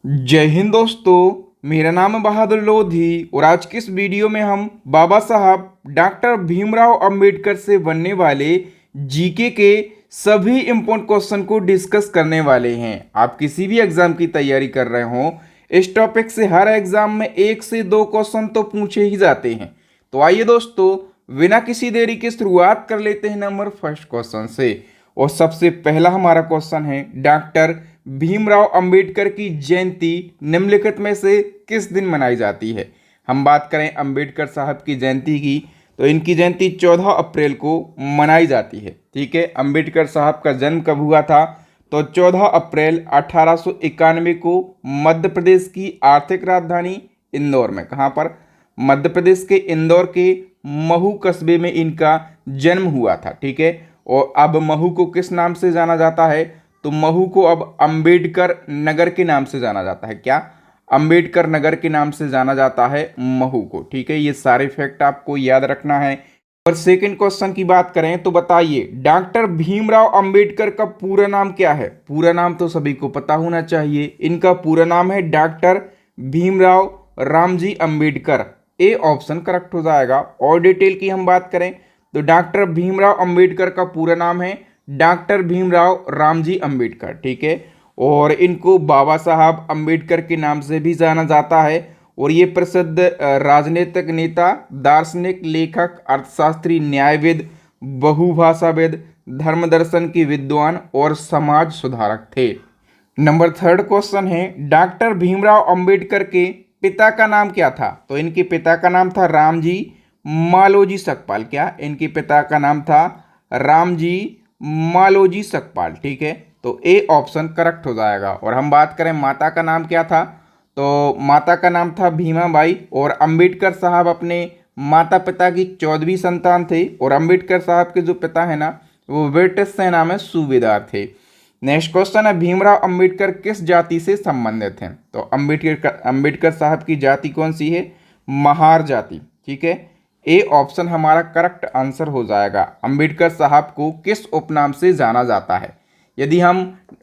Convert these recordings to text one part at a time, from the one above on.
जय हिंद दोस्तों, मेरा नाम है बहादुर लोधी और आज की इस वीडियो में हम बाबा साहब डॉक्टर भीमराव अंबेडकर से बनने वाले जीके के सभी इम्पोर्टेंट क्वेश्चन को डिस्कस करने वाले हैं। आप किसी भी एग्जाम की तैयारी कर रहे हो, इस टॉपिक से हर एग्जाम में 1 से 2 क्वेश्चन तो पूछे ही जाते हैं। तो आइए दोस्तों, बिना किसी देरी के शुरुआत कर लेते हैं नंबर फर्स्ट क्वेश्चन से। और सबसे पहला हमारा क्वेश्चन है, डॉक्टर भीमराव अंबेडकर की जयंती निम्नलिखित में से किस दिन मनाई जाती है। हम बात करें अंबेडकर साहब की जयंती की, तो इनकी जयंती 14 अप्रैल को मनाई जाती है। ठीक है, अंबेडकर साहब का जन्म कब हुआ था? तो 14 अप्रैल 1891 को मध्य प्रदेश की आर्थिक राजधानी इंदौर में। कहाँ पर? मध्य प्रदेश के इंदौर के महू कस्बे में इनका जन्म हुआ था। ठीक है, और अब महू को किस नाम से जाना जाता है? तो महू को अब अंबेडकर नगर के नाम से जाना जाता है। क्या? अंबेडकर नगर के नाम से जाना जाता है महू को। ठीक है, ये सारे फैक्ट आपको याद रखना है। और सेकंड क्वेश्चन की बात करें तो बताइए, डॉक्टर भीमराव अंबेडकर का पूरा नाम क्या है? पूरा नाम तो सभी को पता होना चाहिए। इनका पूरा नाम है doctor Bhimrao Ramji Ambedkar. A option correct हो जाएगा। और डिटेल की हम बात करें तो डॉक्टर भीमराव अंबेडकर का पूरा नाम है डॉक्टर भीमराव रामजी अंबेडकर। ठीक है, और इनको बाबा साहब अंबेडकर के नाम से भी जाना जाता है। और ये प्रसिद्ध राजनीतिक नेता, दार्शनिक, लेखक, अर्थशास्त्री, न्यायविद, बहुभाषाविद, धर्म दर्शन के विद्वान और समाज सुधारक थे। नंबर थर्ड क्वेश्चन है, डॉक्टर भीमराव अंबेडकर के पिता का नाम क्या था? तो इनके पिता का नाम था रामजी मालोजी सकपाल। क्या? इनके पिता का नाम था रामजी मालोजी सकपाल। ठीक है, तो ए ऑप्शन करेक्ट हो जाएगा। और हम बात करें माता का नाम क्या था? तो माता का नाम था भीमाबाई। और अंबेडकर साहब अपने माता पिता की 14वीं संतान थे। और अंबेडकर साहब के जो पिता है ना, वो ब्रिटिश सेना में सूबेदार थे। नेक्स्ट क्वेश्चन है, भीमराव अंबेडकर किस जाति से संबंधित हैं? तो अंबेडकर साहब की जाति कौन सी है? महार जाति। ठीक है, ए ऑप्शन हमारा करेक्ट आंसर हो जाएगा। अंबेडकर साहब को किस उपनाम से जाना जाता है? यदि हम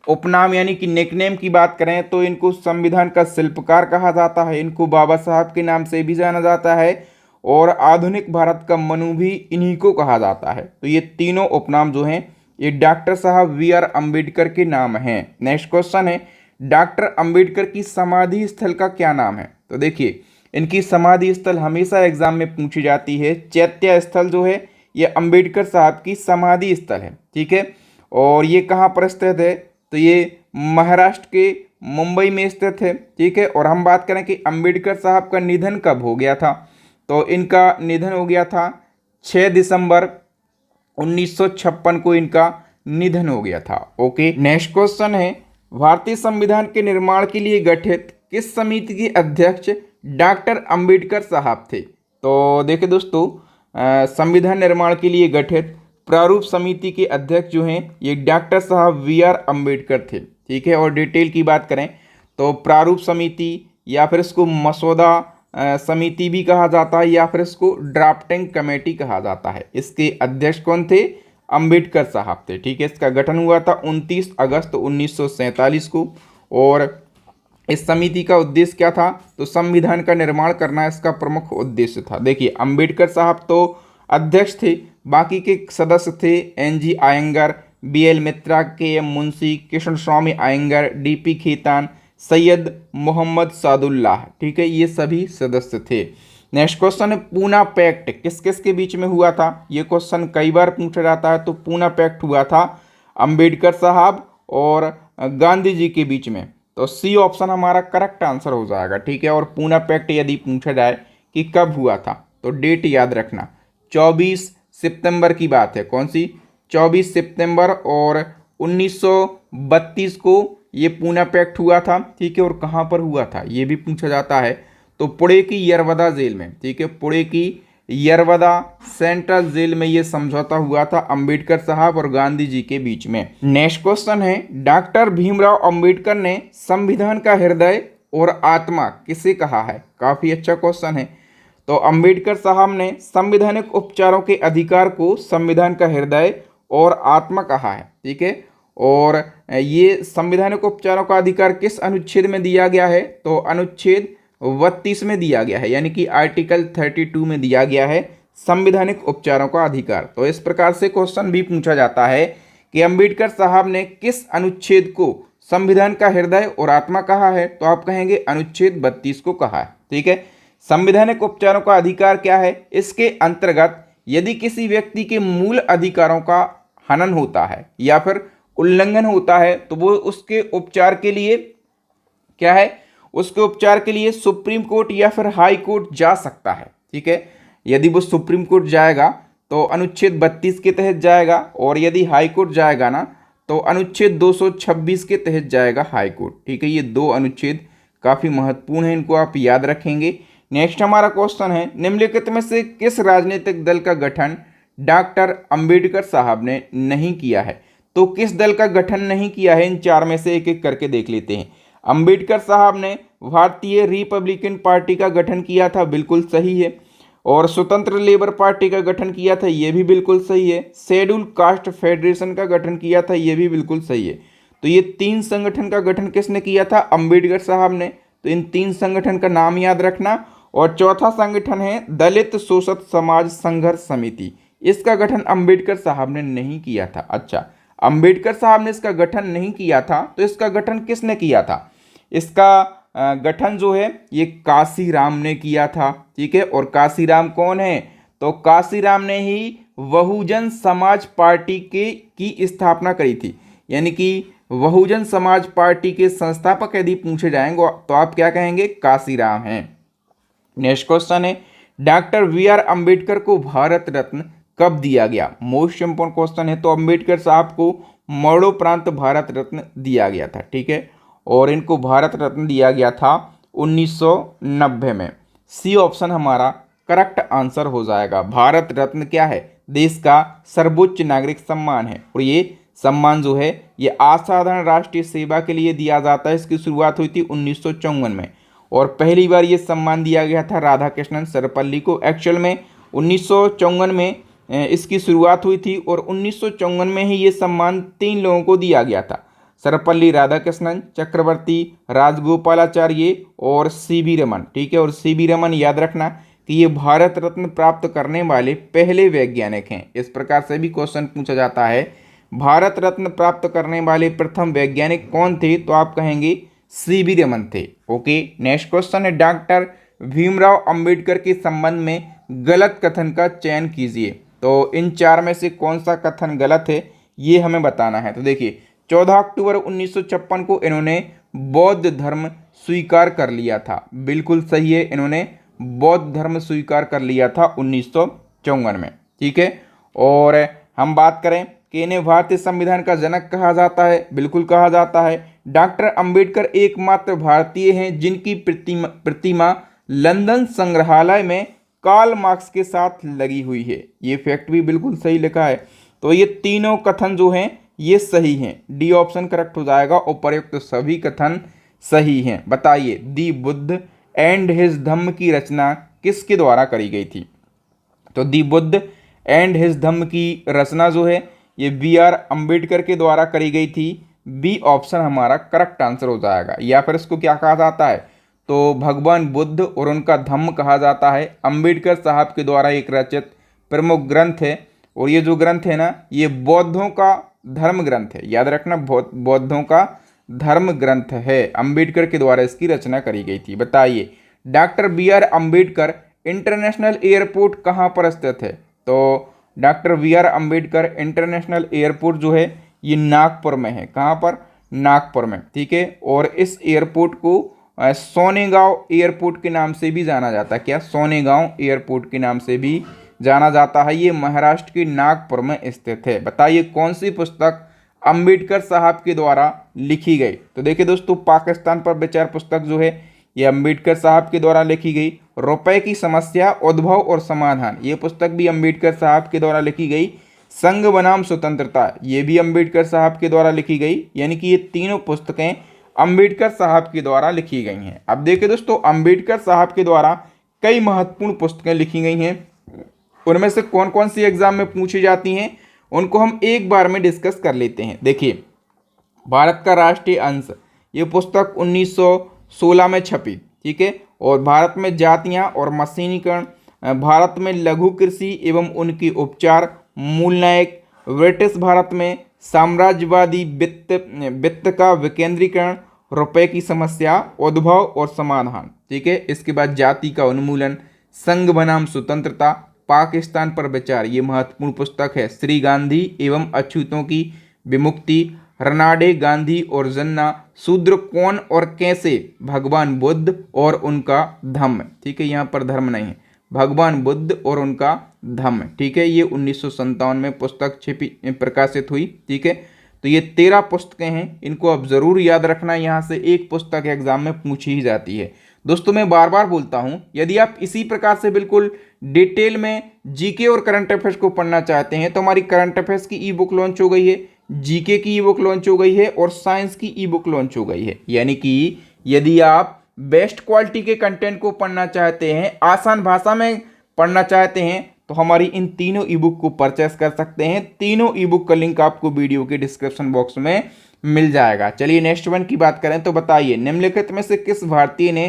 उपनाम यानी कि निकनेम की बात करें तो इनको संविधान का शिल्पकार कहा जाता है, इनको बाबा साहब के नाम से भी जाना जाता है, और आधुनिक भारत का मनु भी इन्हीं को कहा जाता है। तो ये तीनों उपनाम जो हैं, ये डॉक्टर साहब वी आर अम्बेडकर के नाम हैं। नेक्स्ट क्वेश्चन है, डॉक्टर अंबेडकर की समाधि स्थल का क्या नाम है? तो देखिए, इनकी समाधि स्थल हमेशा एग्जाम में पूछी जाती है। चैत्य स्थल जो है, ये अंबेडकर साहब की समाधि स्थल है। ठीक है, और ये कहाँ पर स्थित है? तो ये महाराष्ट्र के मुंबई में स्थित है। ठीक है, और हम बात करें कि अंबेडकर साहब का निधन कब हो गया था? तो इनका निधन हो गया था 6 दिसंबर 1956 को इनका निधन हो गया था। ओके, नेक्स्ट क्वेश्चन है, भारतीय संविधान के निर्माण के लिए गठित किस समिति के अध्यक्ष डॉक्टर अंबेडकर साहब थे? तो देखिए दोस्तों, संविधान निर्माण के लिए गठित प्रारूप समिति के अध्यक्ष जो हैं, ये डॉक्टर साहब वी आर अम्बेडकर थे। ठीक है, और डिटेल की बात करें तो प्रारूप समिति या फिर इसको मसौदा समिति भी कहा जाता है, या फिर इसको ड्राफ्टिंग कमेटी कहा जाता है। इसके अध्यक्ष कौन थे? अंबेडकर साहब थे। ठीक है, इसका गठन हुआ था 29 अगस्त 1947 को। और इस समिति का उद्देश्य क्या था? तो संविधान का निर्माण करना इसका प्रमुख उद्देश्य था। देखिए, अंबेडकर साहब तो अध्यक्ष थे, बाकी के सदस्य थे एन.जी. आयंगर, बी.एल. मित्रा, के.एम. मुंशी, कृष्ण स्वामी आयंगर, डी.पी. खेतान, सैयद मोहम्मद सादुल्लाह। ठीक है, ये सभी सदस्य थे। नेक्स्ट क्वेश्चन है, पूना पैक्ट किस किस के बीच में हुआ था? ये क्वेश्चन कई बार पूछा जाता है। तो पूना पैक्ट हुआ था अंबेडकर साहब और गांधी जी के बीच में। तो सी ऑप्शन हमारा करेक्ट आंसर हो जाएगा। ठीक है, और पूना पैक्ट यदि पूछा जाए कि कब हुआ था, तो डेट याद रखना, 24 सितंबर की बात है। कौन सी? 24 सितंबर और 1932 को ये पूना पैक्ट हुआ था। ठीक है, और कहाँ पर हुआ था ये भी पूछा जाता है। तो पुणे की यरवदा जेल में। ठीक है, पुणे की यरवदा सेंट्रल जेल में ये समझौता हुआ था अंबेडकर साहब और गांधी जी के बीच में। नेक्स्ट क्वेश्चन है, डॉक्टर भीमराव अंबेडकर ने संविधान का हृदय और आत्मा किसे कहा है? काफी अच्छा क्वेश्चन है। तो अंबेडकर साहब ने संवैधानिक उपचारों के अधिकार को संविधान का हृदय और आत्मा कहा है। ठीक है, और ये संवैधानिक उपचारों का अधिकार किस अनुच्छेद में दिया गया है? तो अनुच्छेद 32 में दिया गया है, यानी कि आर्टिकल 32 में दिया गया है संवैधानिक उपचारों का अधिकार। तो इस प्रकार से क्वेश्चन भी पूछा जाता है कि अंबेडकर साहब ने किस अनुच्छेद को संविधान का हृदय और आत्मा कहा है? तो आप कहेंगे अनुच्छेद 32 को कहा है। ठीक है। संवैधानिक उपचारों का अधिकार क्या है? इसके अंतर्गत यदि किसी व्यक्ति के मूल अधिकारों का हनन होता है या फिर उल्लंघन होता है तो वो उसके उपचार के लिए क्या है, उसके उपचार के लिए सुप्रीम कोर्ट या फिर हाई कोर्ट जा सकता है। ठीक है। यदि वो सुप्रीम कोर्ट जाएगा तो अनुच्छेद 32 के तहत जाएगा, और यदि हाई कोर्ट जाएगा ना तो अनुच्छेद 226 के तहत जाएगा हाई कोर्ट। ठीक है। ये दो अनुच्छेद काफ़ी महत्वपूर्ण है, इनको आप याद रखेंगे। नेक्स्ट हमारा क्वेश्चन है, निम्नलिखित में से किस राजनीतिक दल का गठन डॉक्टर अंबेडकर साहब ने नहीं किया है? तो किस दल का गठन नहीं किया है, इन चार में से एक एक करके देख लेते हैं। अंबेडकर साहब ने भारतीय रिपब्लिकन पार्टी का गठन किया था, बिल्कुल सही है। और स्वतंत्र लेबर पार्टी का गठन किया था, ये भी बिल्कुल सही है। शेड्यूल कास्ट फेडरेशन का गठन किया था, ये भी बिल्कुल सही है। तो ये तीन संगठन का गठन किसने किया था? अंबेडकर साहब ने। तो इन तीन संगठन का नाम याद रखना। और चौथा संगठन है दलित शोषित समाज संघर्ष समिति, इसका गठन अंबेडकर साहब ने नहीं किया था। अच्छा, अंबेडकर साहब ने इसका गठन नहीं किया था, तो इसका गठन किसने किया था? इसका गठन जो है ये काशीराम ने किया था। ठीक है। और काशीराम कौन है? तो काशीराम ने ही बहुजन समाज पार्टी की स्थापना करी थी, यानी कि बहुजन समाज पार्टी के संस्थापक यदि पूछे जाएंगे तो आप क्या कहेंगे? काशीराम हैं। नेक्स्ट क्वेश्चन है, डॉक्टर बी आर अम्बेडकर को भारत रत्न कब दिया गया? मोस्ट इंपोर्टेंट क्वेश्चन है। तो अम्बेडकर साहब को मरणोपरांत भारत रत्न दिया गया था। ठीक है। और इनको भारत रत्न दिया गया था 1990 में। सी ऑप्शन हमारा करेक्ट आंसर हो जाएगा। भारत रत्न क्या है? देश का सर्वोच्च नागरिक सम्मान है, और ये सम्मान जो है ये असाधारण राष्ट्रीय सेवा के लिए दिया जाता है। इसकी शुरुआत हुई थी 1954 में, और पहली बार ये सम्मान दिया गया था राधा कृष्णन सर्वपल्ली को। एक्चुअल में 1954 में इसकी शुरुआत हुई थी, और 1954 में ही ये सम्मान 3 लोगों को दिया गया था, सर्वपल्ली राधाकृष्णन, चक्रवर्ती राजगोपालाचार्य और सी.वी. रमन। ठीक है। और सी.वी. रमन याद रखना कि ये भारत रत्न प्राप्त करने वाले पहले वैज्ञानिक हैं। इस प्रकार से भी क्वेश्चन पूछा जाता है, भारत रत्न प्राप्त करने वाले प्रथम वैज्ञानिक कौन थे? तो आप कहेंगे सी.वी. रमन थे। ओके। नेक्स्ट क्वेश्चन है, डॉक्टर भीमराव अंबेडकर के संबंध में गलत कथन का चयन कीजिए। तो इन चार में से कौन सा कथन गलत है, ये हमें बताना है। तो देखिए, 14 अक्टूबर 1956 को इन्होंने बौद्ध धर्म स्वीकार कर लिया था, बिल्कुल सही है। इन्होंने बौद्ध धर्म स्वीकार कर लिया था 1954 में। ठीक है। और हम बात करें कि इन्हें भारतीय संविधान का जनक कहा जाता है, बिल्कुल कहा जाता है। डॉक्टर अंबेडकर एकमात्र भारतीय हैं जिनकी प्रतिमा लंदन संग्रहालय में कार्ल मार्क्स के साथ लगी हुई है, ये फैक्ट भी बिल्कुल सही लिखा है। तो ये तीनों कथन जो हैं ये सही हैं, डी ऑप्शन करेक्ट हो जाएगा। उपर्युक्त सभी कथन सही हैं। बताइए, दी बुद्ध एंड हिज धम्म की रचना किसके द्वारा करी गई थी? तो दी बुद्ध एंड हिज धम्म की रचना जो है ये बी आर अम्बेडकर के द्वारा करी गई थी। बी ऑप्शन हमारा करेक्ट आंसर हो जाएगा। या फिर इसको क्या कहा जाता है? तो भगवान बुद्ध और उनका धम्म कहा जाता है। अम्बेडकर साहब के द्वारा एक रचित प्रमुख ग्रंथ है, और ये जो ग्रंथ है ना ये बौद्धों का धर्म ग्रंथ है, याद रखना, बौद्धों का धर्म ग्रंथ है। अम्बेडकर के द्वारा इसकी रचना करी गई थी। बताइए, doctor B R Ambedkar international airport कहाँ पर स्थित है? तो doctor B R Ambedkar international airport जो है ये नागपुर में है। कहाँ पर? नागपुर में। ठीक है। और इस एयरपोर्ट को सोनेगांव एयरपोर्ट के नाम से भी जाना जाता है। क्या? सोनेगांव एयरपोर्ट के नाम से भी जाना जाता है। ये महाराष्ट्र के नागपुर में स्थित है। बताइए, कौन सी पुस्तक अंबेडकर साहब के द्वारा लिखी गई? तो देखिए दोस्तों, पाकिस्तान पर विचार पुस्तक जो है ये अंबेडकर साहब के द्वारा लिखी गई। रुपए की समस्या, उद्भव और समाधान, ये पुस्तक भी अंबेडकर साहब के द्वारा लिखी गई। संघ बनाम स्वतंत्रता, ये भी अंबेडकर साहब के द्वारा लिखी गई। यानी कि ये तीनों पुस्तकें अंबेडकर साहब के द्वारा लिखी गई हैं। अब देखिए दोस्तों, अंबेडकर साहब के द्वारा कई महत्वपूर्ण पुस्तकें लिखी गई हैं। उनमें से कौन कौन सी एग्जाम में पूछी जाती हैं उनको हम एक बार में डिस्कस कर लेते हैं। देखिए, भारत का राष्ट्रीय अंश, ये पुस्तक 1916 में छपी। ठीक है। और भारत में जातियां और मशीनीकरण, भारत में लघु कृषि एवं उनके उपचार, मूल नायक, ब्रिटिश भारत में साम्राज्यवादी वित्त का विकेंद्रीकरण, रुपए की समस्या, उद्भव और समाधान। ठीक है। इसके बाद जाति का उन्मूलन, संघ बनाम स्वतंत्रता, पाकिस्तान पर विचार, ये महत्वपूर्ण पुस्तक है। श्री गांधी एवं अछूतों की विमुक्ति, रनाडे, गांधी और जन्ना, शूद्र कौन और कैसे, भगवान बुद्ध और उनका धम्म। ठीक है। यहाँ पर धर्म नहीं है, भगवान बुद्ध और उनका धम्म। ठीक है। ये 1957 में पुस्तक छपी प्रकाशित हुई। ठीक है। तो ये 13 पुस्तकें हैं, इनको आप जरूर याद रखना। यहाँ से एक पुस्तक एग्जाम में पूछी ही जाती है। दोस्तों मैं बार बार बोलता हूँ, यदि आप इसी प्रकार से बिल्कुल डिटेल में जीके और करंट अफेयर्स को पढ़ना चाहते हैं तो हमारी करंट अफेयर्स की ई बुक लॉन्च हो गई है, जीके की ई बुक लॉन्च हो गई है और साइंस की ई बुक लॉन्च हो गई है। यानी कि यदि आप बेस्ट क्वालिटी के कंटेंट को पढ़ना चाहते हैं, आसान भाषा में पढ़ना चाहते हैं, तो हमारी इन तीनों ई बुक को परचेस कर सकते हैं। तीनों ई बुक का लिंक आपको वीडियो के डिस्क्रिप्शन बॉक्स में मिल जाएगा। चलिए नेक्स्ट वन की बात करें तो बताइए, निम्नलिखित में से किस भारतीय ने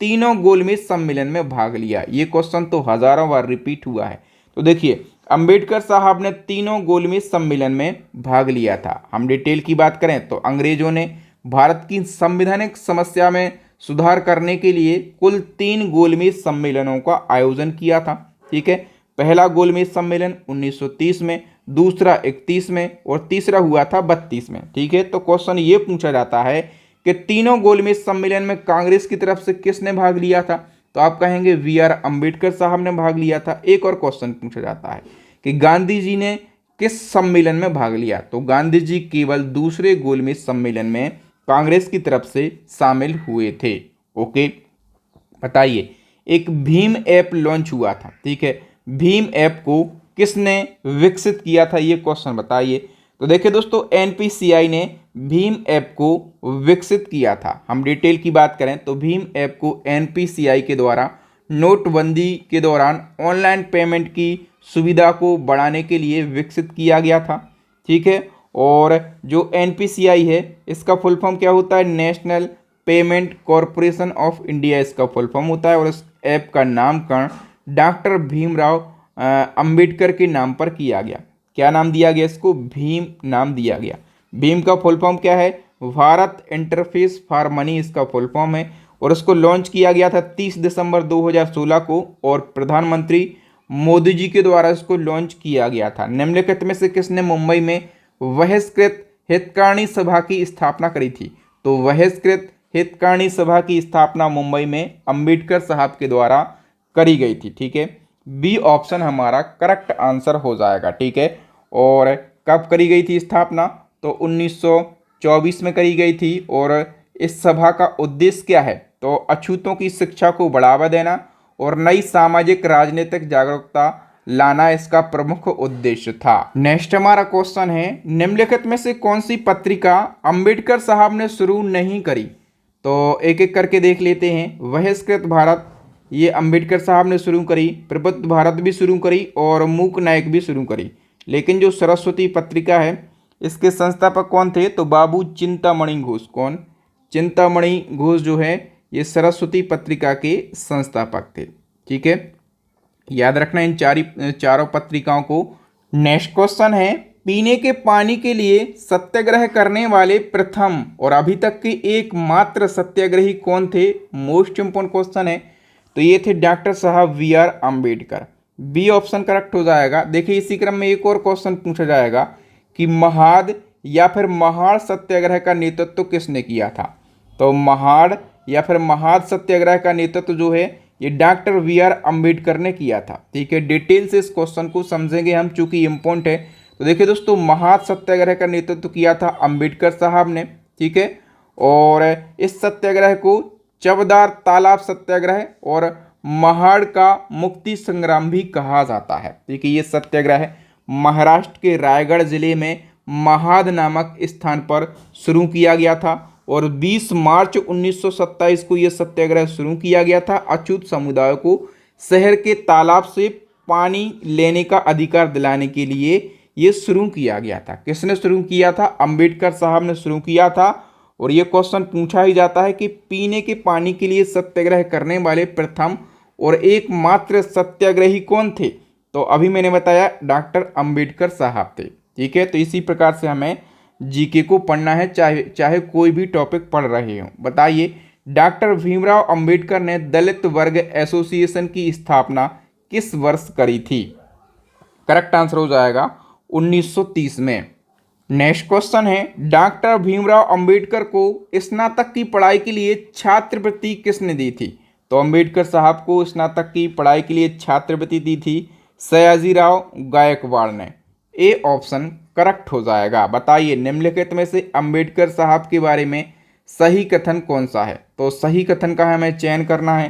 तीनों गोलमेज सम्मेलन में भाग लिया? ये क्वेश्चन तो हजारों बार रिपीट हुआ है। तो देखिए, अंबेडकर साहब ने तीनों गोलमेज सम्मेलन में भाग लिया था। हम डिटेल की बात करें तो अंग्रेजों ने भारत की संवैधानिक समस्या में सुधार करने के लिए कुल 3 गोलमेज सम्मेलनों का आयोजन किया था। ठीक है। पहला गोलमेज सम्मेलन 1930 में, दूसरा 31 में और तीसरा हुआ था 32 में। ठीक है। तो क्वेश्चन ये पूछा जाता है कि तीनों गोलमेज सम्मेलन में कांग्रेस की तरफ से किसने भाग लिया था? तो आप कहेंगे वी.आर. अंबेडकर साहब ने भाग लिया था। एक और क्वेश्चन पूछा जाता है कि गांधी जी ने किस सम्मेलन में भाग लिया? तो गांधी जी केवल दूसरे गोलमेज सम्मेलन में कांग्रेस की तरफ से शामिल हुए थे। ओके, बताइए, एक भीम ऐप लॉन्च हुआ था। ठीक है। भीम ऐप को किसने विकसित किया था? ये क्वेश्चन बताइए। तो देखिए दोस्तों, एनपीसीआई ने भीम ऐप को विकसित किया था। हम डिटेल की बात करें तो भीम ऐप को एनपीसीआई के द्वारा नोटबंदी के दौरान ऑनलाइन पेमेंट की सुविधा को बढ़ाने के लिए विकसित किया गया था। ठीक है। और जो एनपीसीआई है, इसका फुल फॉर्म क्या होता है? National payment corporation of India इसका फुल फॉर्म होता है। और इस ऐप का नामकरण डॉक्टर भीमराव अंबेडकर के नाम पर किया गया। क्या नाम दिया गया इसको? भीम नाम दिया गया। भीम का फुल फॉर्म क्या है? भारत इंटरफेस फॉर मनी इसका फुल फॉर्म है। और इसको लॉन्च किया गया था 30 दिसंबर 2016 को और प्रधानमंत्री मोदी जी के द्वारा इसको लॉन्च किया गया था। निम्नलिखित में से किसने मुंबई में बहिष्कृत हितकारिणी सभा की स्थापना करी थी? तो बहिष्कृत हितकारिणी सभा की स्थापना मुंबई में अंबेडकर साहब के द्वारा करी गई थी। ठीक है। बी ऑप्शन हमारा करेक्ट आंसर हो जाएगा। ठीक है। और कब करी गई थी स्थापना? तो 1924 में करी गई थी। और इस सभा का उद्देश्य क्या है? तो अछूतों की शिक्षा को बढ़ावा देना और नई सामाजिक राजनीतिक जागरूकता लाना इसका प्रमुख उद्देश्य था। नेक्स्ट हमारा क्वेश्चन है, निम्नलिखित में से कौन सी पत्रिका अंबेडकर साहब ने शुरू नहीं करी? तो एक एक करके देख लेते हैं। बहिष्कृत भारत, ये अंबेडकर साहब ने शुरू करी। प्रबुद्ध भारत भी शुरू करी और मूक नायक भी शुरू करी। लेकिन जो सरस्वती पत्रिका है, इसके संस्थापक कौन थे? तो बाबू चिंतामणि घोष। कौन? चिंतामणि घोष जो है ये सरस्वती पत्रिका के संस्थापक थे। ठीक है। याद रखना इन चारों पत्रिकाओं को। नेक्स्ट क्वेश्चन है, पीने के पानी के लिए सत्याग्रह करने वाले प्रथम और अभी तक के एकमात्र सत्याग्रही कौन थे? मोस्ट इंपोर्टेंट क्वेश्चन है। तो ये थे डॉक्टर साहब V R. Ambedkar. B option correct हो जाएगा। देखिए, इसी क्रम में एक और क्वेश्चन पूछा जाएगा कि महाड़ या फिर महाड़ सत्याग्रह का नेतृत्व किसने किया था? तो महाड़ या फिर महाड़ सत्याग्रह का नेतृत्व जो है ये डॉक्टर वी.आर. अंबेडकर ने किया था। ठीक है। डिटेल से इस क्वेश्चन को समझेंगे हम, चूंकि इम्पोर्टेंट है। तो देखिए दोस्तों, महाड़ सत्याग्रह का नेतृत्व किया था अंबेडकर साहब ने। ठीक है। और इस सत्याग्रह को चवदार तालाब सत्याग्रह और महाड़ का मुक्ति संग्राम भी कहा जाता है। देखिए, ये सत्याग्रह महाराष्ट्र के रायगढ़ जिले में महाद नामक स्थान पर शुरू किया गया था और 20 मार्च 1927 को यह सत्याग्रह शुरू किया गया था। अछूत समुदाय को शहर के तालाब से पानी लेने का अधिकार दिलाने के लिए ये शुरू किया गया था। किसने शुरू किया था? अंबेडकर साहब ने शुरू किया था। और ये क्वेश्चन पूछा ही जाता है कि पीने के पानी के लिए सत्याग्रह करने वाले प्रथम और एकमात्र सत्याग्रही कौन थे? तो अभी मैंने बताया डॉक्टर अंबेडकर साहब थे। ठीक है, तो इसी प्रकार से हमें जीके को पढ़ना है, चाहे कोई भी टॉपिक पढ़ रहे हो। बताइए, डॉक्टर भीमराव अंबेडकर ने दलित वर्ग एसोसिएशन की स्थापना किस वर्ष करी थी? करेक्ट आंसर हो जाएगा 1930 में। नेक्स्ट क्वेश्चन है, डॉक्टर भीमराव अंबेडकर को स्नातक की पढ़ाई के लिए छात्रवृत्ति किसने दी थी? तो अंबेडकर साहब को स्नातक की पढ़ाई के लिए छात्रवृत्ति दी थी सयाजीराव गायकवाड़ ने। ए ऑप्शन करेक्ट हो जाएगा। बताइए, निम्नलिखित में से अंबेडकर साहब के बारे में सही कथन कौन सा है? तो सही कथन का हमें चयन करना है।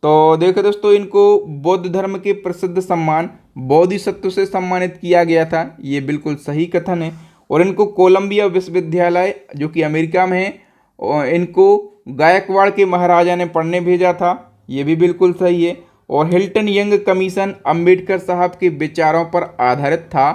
तो देखो दोस्तों, इनको बौद्ध धर्म के प्रसिद्ध सम्मान बोधिसत्व से सम्मानित किया गया था, ये बिल्कुल सही कथन है। और इनको कोलंबिया विश्वविद्यालय जो कि अमेरिका में है, और इनको गायकवाड़ के महाराजा ने पढ़ने भेजा था, ये भी बिल्कुल सही है। और हिल्टन यंग कमीशन अंबेडकर साहब के विचारों पर आधारित था,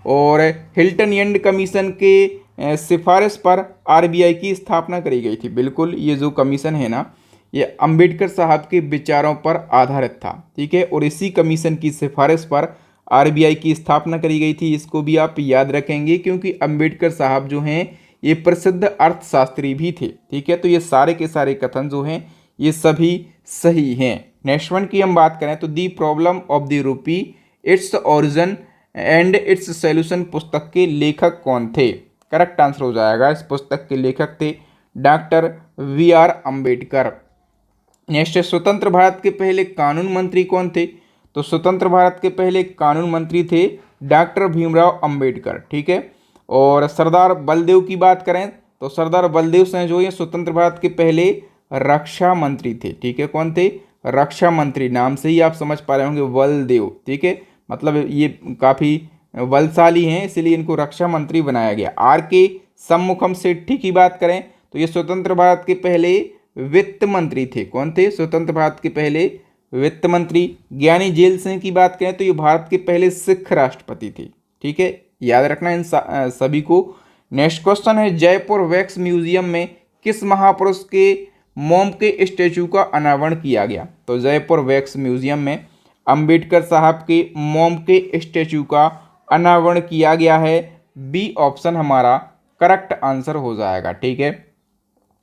और हिल्टन यंग कमीशन के सिफारिश पर आरबीआई की स्थापना करी गई थी। बिल्कुल, ये जो कमीशन है ना, ये अंबेडकर साहब के विचारों पर आधारित था। ठीक है, और इसी कमीशन की सिफारिश पर आरबीआई की स्थापना करी गई थी। इसको भी आप याद रखेंगे, क्योंकि अंबेडकर साहब जो हैं ये प्रसिद्ध अर्थशास्त्री भी थे। ठीक है, तो ये सारे के सारे कथन जो हैं ये सभी सही हैं। नेक्स्ट वन की हम बात करें तो the problem of the rupee, its origin and its solution पुस्तक के लेखक कौन थे? करेक्ट आंसर हो जाएगा, इस पुस्तक के लेखक थे डॉक्टर वी.आर. अंबेडकर। नेक्स्ट है, स्वतंत्र भारत के पहले कानून मंत्री कौन थे? तो स्वतंत्र भारत के पहले कानून मंत्री थे डॉक्टर भीमराव अंबेडकर। ठीक है, और सरदार बलदेव की बात करें तो सरदार बलदेव सिंह जो ये स्वतंत्र भारत के पहले रक्षा मंत्री थे। ठीक है, कौन थे? रक्षा मंत्री। नाम से ही आप समझ पा रहे होंगे, बलदेव। ठीक है, मतलब ये काफ़ी बलशाली हैं, इसलिए इनको रक्षा मंत्री बनाया गया। आर के शममुखम सेठी की बात करें तो ये स्वतंत्र भारत के पहले वित्त मंत्री थे। कौन थे? स्वतंत्र भारत के पहले वित्त मंत्री। ज्ञानी जेल सिंह की बात करें तो ये भारत के पहले सिख राष्ट्रपति थे। ठीक है, याद रखना इन सभी को। नेक्स्ट क्वेश्चन है, जयपुर वैक्स म्यूजियम में किस महापुरुष के मोम के स्टैचू का अनावरण किया गया? तो जयपुर वैक्स म्यूजियम में अंबेडकर साहब के मोम के स्टैचू का अनावरण किया गया है। बी ऑप्शन हमारा करेक्ट आंसर हो जाएगा। ठीक है,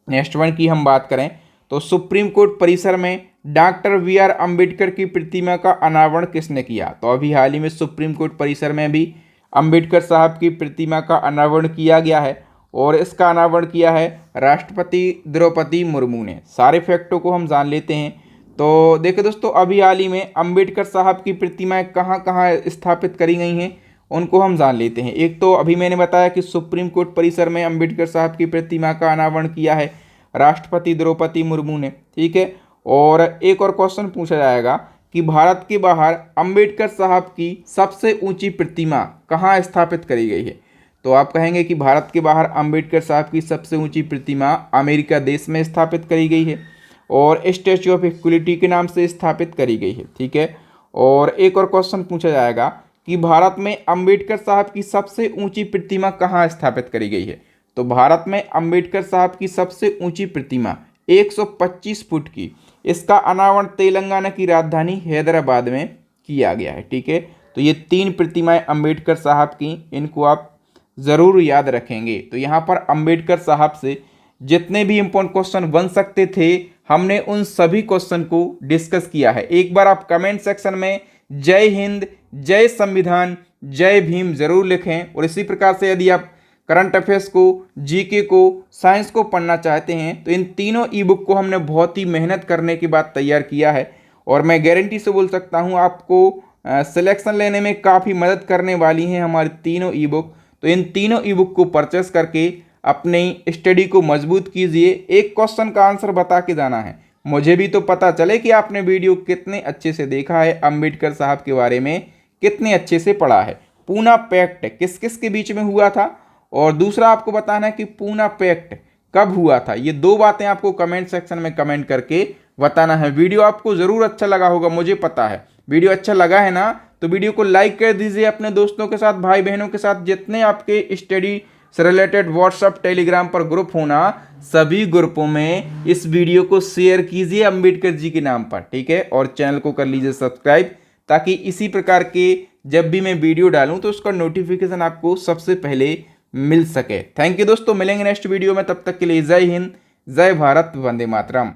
नेक्स्ट वन की हम बात करें तो सुप्रीम कोर्ट परिसर में डॉक्टर वी.आर. अंबेडकर की प्रतिमा का अनावरण किसने किया? तो अभी हाल ही में सुप्रीम कोर्ट परिसर में भी अंबेडकर साहब की प्रतिमा का अनावरण किया गया है, और इसका अनावरण किया है राष्ट्रपति द्रौपदी मुर्मू ने। सारे फैक्टों को हम जान लेते हैं। तो देखो दोस्तों, अभी हाल ही में अंबेडकर साहब की प्रतिमाएं कहाँ कहाँ स्थापित करी गई हैं, उनको हम जान लेते हैं। एक तो अभी मैंने बताया कि सुप्रीम कोर्ट परिसर में अंबेडकर साहब की प्रतिमा का अनावरण किया है राष्ट्रपति द्रौपदी मुर्मू ने। ठीक है, और एक और क्वेश्चन पूछा जाएगा कि भारत के बाहर अंबेडकर साहब की सबसे ऊंची प्रतिमा कहाँ स्थापित करी गई है? तो आप कहेंगे कि भारत के बाहर अंबेडकर साहब की सबसे ऊंची प्रतिमा अमेरिका देश में स्थापित करी गई है, और स्टैच्यू ऑफ इक्वलिटी के नाम से स्थापित करी गई है। ठीक है, और एक और क्वेश्चन पूछा जाएगा कि भारत में अंबेडकर साहब की सबसे ऊंची प्रतिमा कहाँ स्थापित करी गई है? तो भारत में अंबेडकर साहब की सबसे ऊंची प्रतिमा 125 फुट की, इसका अनावरण तेलंगाना की राजधानी हैदराबाद में किया गया है। ठीक है, तो ये 3 प्रतिमाएं अंबेडकर साहब की, इनको आप ज़रूर याद रखेंगे। तो यहाँ पर अंबेडकर साहब से जितने भी इम्पोर्टेंट क्वेश्चन बन सकते थे, हमने उन सभी क्वेश्चन को डिस्कस किया है। एक बार आप कमेंट सेक्शन में जय हिंद, जय संविधान, जय भीम ज़रूर लिखें। और इसी प्रकार से यदि आप करंट अफेयर्स को, जीके को, साइंस को पढ़ना चाहते हैं तो इन तीनों ई बुक को हमने बहुत ही मेहनत करने के बाद तैयार किया है, और मैं गारंटी से बोल सकता हूं आपको सिलेक्शन लेने में काफ़ी मदद करने वाली हैं हमारी तीनों ई बुक। तो इन तीनों ई बुक को परचेस करके अपनी स्टडी को मजबूत कीजिए। एक क्वेश्चन का आंसर बता के जाना है, मुझे भी तो पता चले कि आपने वीडियो कितने अच्छे से देखा है, अंबेडकर साहब के बारे में कितने अच्छे से पढ़ा है। पूना पैक्ट किस किस के बीच में हुआ था, और दूसरा आपको बताना है कि पूना पैक्ट कब हुआ था। ये 2 बातें आपको कमेंट सेक्शन में कमेंट करके बताना है। वीडियो आपको ज़रूर अच्छा लगा होगा, मुझे पता है। वीडियो अच्छा लगा है ना, तो वीडियो को लाइक कर दीजिए, अपने दोस्तों के साथ, भाई बहनों के साथ, जितने आपके स्टडी से रिलेटेड व्हाट्सएप टेलीग्राम पर ग्रुप होना, सभी ग्रुपों में इस वीडियो को शेयर कीजिए अंबेडकर जी के नाम पर, ठीक है। और चैनल को कर लीजिए सब्सक्राइब, ताकि इसी प्रकार के जब भी मैं वीडियो डालूं तो उसका नोटिफिकेशन आपको सबसे पहले मिल सके। थैंक यू दोस्तों, मिलेंगे नेक्स्ट वीडियो में, तब तक के लिए जय हिंद, जय भारत, वंदे मातरम।